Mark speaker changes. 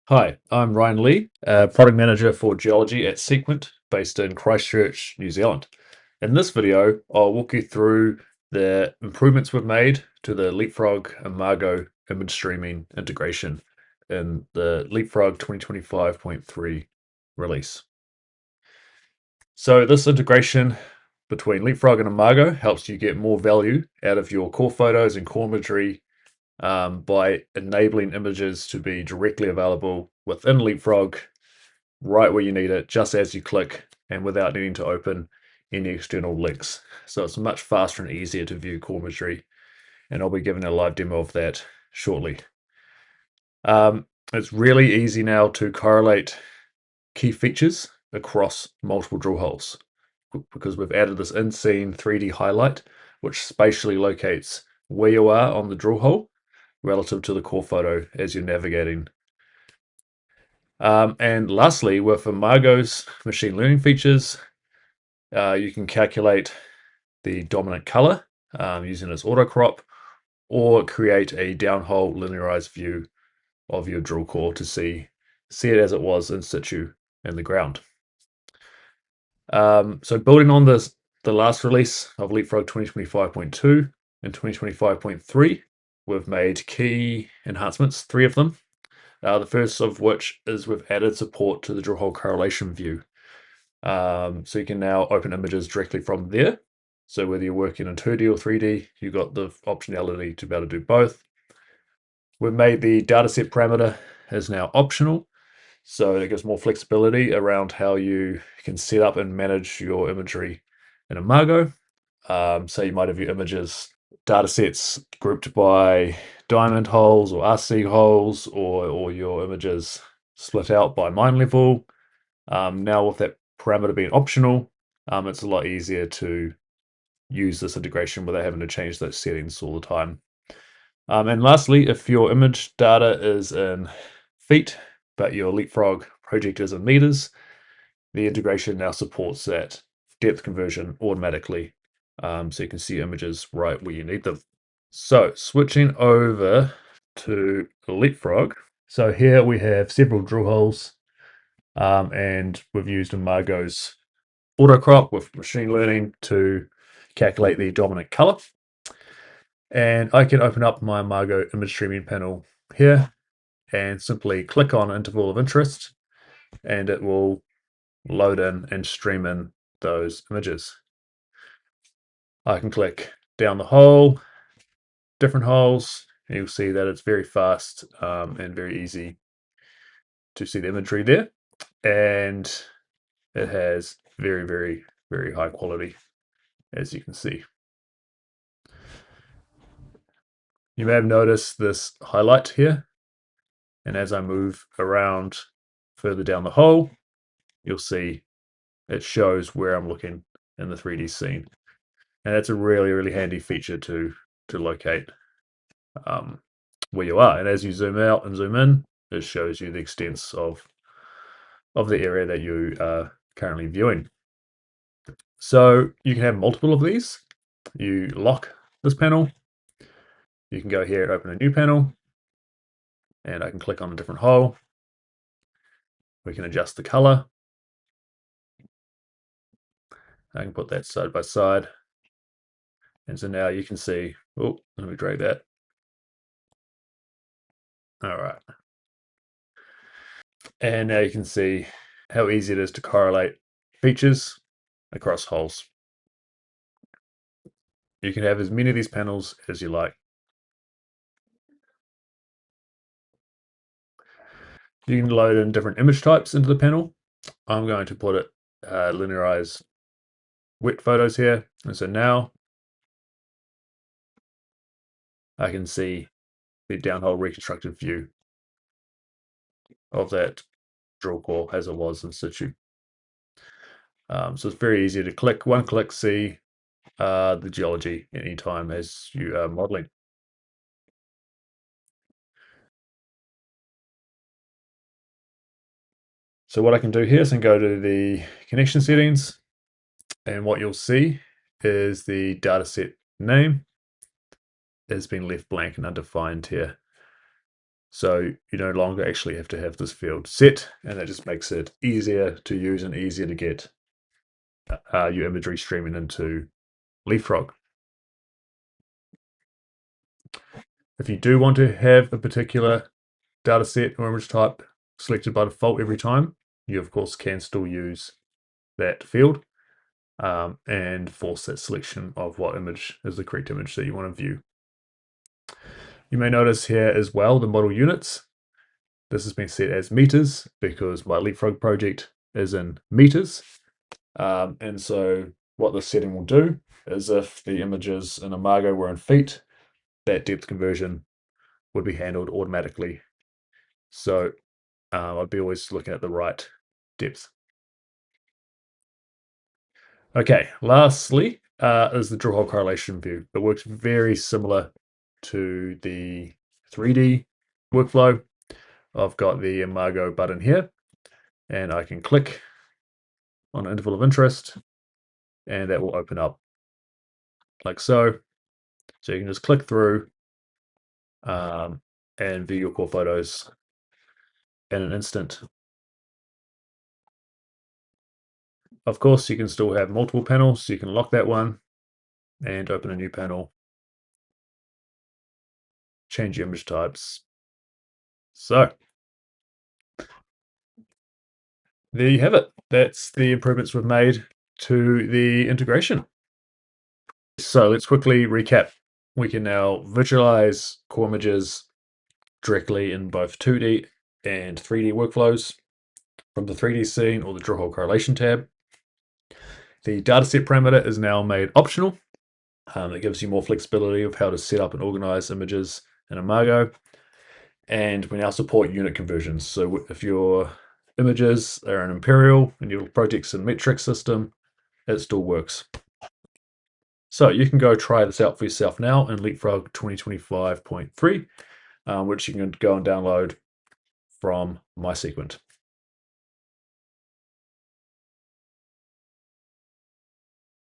Speaker 1: Hi, I'm Ryan Lee, Product Manager for Geology at Seequent, based in Christchurch, New Zealand. In this video, I'll walk you through the improvements we've made to the Leapfrog Imago image streaming integration in the Leapfrog 2025.3 release. So this integration between Leapfrog and Imago helps you get more value out of your core photos and core imagery by enabling images to be directly available within Leapfrog right where you need it, just as you click and without needing to open any external links. So it's much faster and easier to view core imagery, and I'll be giving a live demo of that shortly. It's really easy now to correlate key features across multiple drill holes because we've added this in-scene 3D highlight, which spatially locates where you are on the drill hole relative to the core photo as you're navigating. And lastly, with Imago's machine learning features, you can calculate the dominant color using its auto crop, or create a downhole linearized view of your drill core to see it as it was in situ in the ground. So building on the last release of Leapfrog 2025.2 and 2025.3, we've made key enhancements, 3 of them. The first of which is we've added support to the drill hole correlation view. So you can now open images directly from there. So whether you're working in 2D or 3D, you've got the optionality to be able to do both. We've made the dataset parameter is now optional, so it gives more flexibility around how you can set up and manage your imagery in Imago. So you might have your images datasets grouped by diamond holes or RC holes, or your images split out by mine level. Now with that parameter being optional, it's a lot easier to use this integration without having to change those settings all the time. And lastly, if your image data is in feet, but your Leapfrog project is in meters, the integration now supports that depth conversion automatically, so you can see images right where you need them. So switching over to Leapfrog. So here we have several drill holes, and we've used Imago's autocrop with machine learning to calculate the dominant color. And I can open up my Imago image streaming panel here and simply click on interval of interest, and it will load in and stream in those images. I can click down the hole, different holes, and you'll see that it's very fast and very easy to see the imagery there. And it has very, very, very high quality, as you can see. You may have noticed this highlight here, and as I move around further down the hole, you'll see it shows where I'm looking in the 3D scene. And that's a really, really handy feature to locate where you are. And as you zoom out and zoom in, it shows you the extents of the area that you are currently viewing. So you can have multiple of these. You lock this panel. You can go here and open a new panel, and I can click on a different hole. We can adjust the color. I can put that side by side. And so now you can see, oh, let me drag that. All right. And now you can see how easy it is to correlate features across holes. You can have as many of these panels as you like. You can load in different image types into the panel. I'm going to put it linearize wet photos here. And so now I can see the downhole reconstructed view of that drill core as it was in situ. So it's very easy to click, one click, see the geology anytime as you are modeling. So what I can do here is I can go to the connection settings, and what you'll see is the dataset name has been left blank and undefined here. So you no longer actually have to have this field set, and that just makes it easier to use and easier to get your imagery streaming into Leapfrog. If you do want to have a particular data set or image type selected by default every time, you of course can still use that field and force that selection of what image is the correct image that you want to view. You may notice here as well the model units. This has been set as meters because my Leapfrog project is in meters. And so what this setting will do is if the images in Imago were in feet, that depth conversion would be handled automatically. So I'd be always looking at the right depth. Okay, lastly is the drillhole correlation view. It works very similar to the 3D workflow. I've got the Imago button here, and I can click on an interval of interest, and that will open up like so. So you can just click through and view your core photos in an instant. Of course, you can still have multiple panels, so you can lock that one and open a new panel, change your image types. So there you have it. That's the improvements we've made to the integration. So let's quickly recap. We can now visualize core images directly in both 2D and 3D workflows from the 3D scene or the drillhole correlation tab. The dataset parameter is now made optional. It gives you more flexibility of how to set up and organize images in Imago. And we now support unit conversions. So if your images are an imperial and your project's a metric system, it still works. So you can go try this out for yourself now in Leapfrog 2025.3, which you can go and download from my Seequent.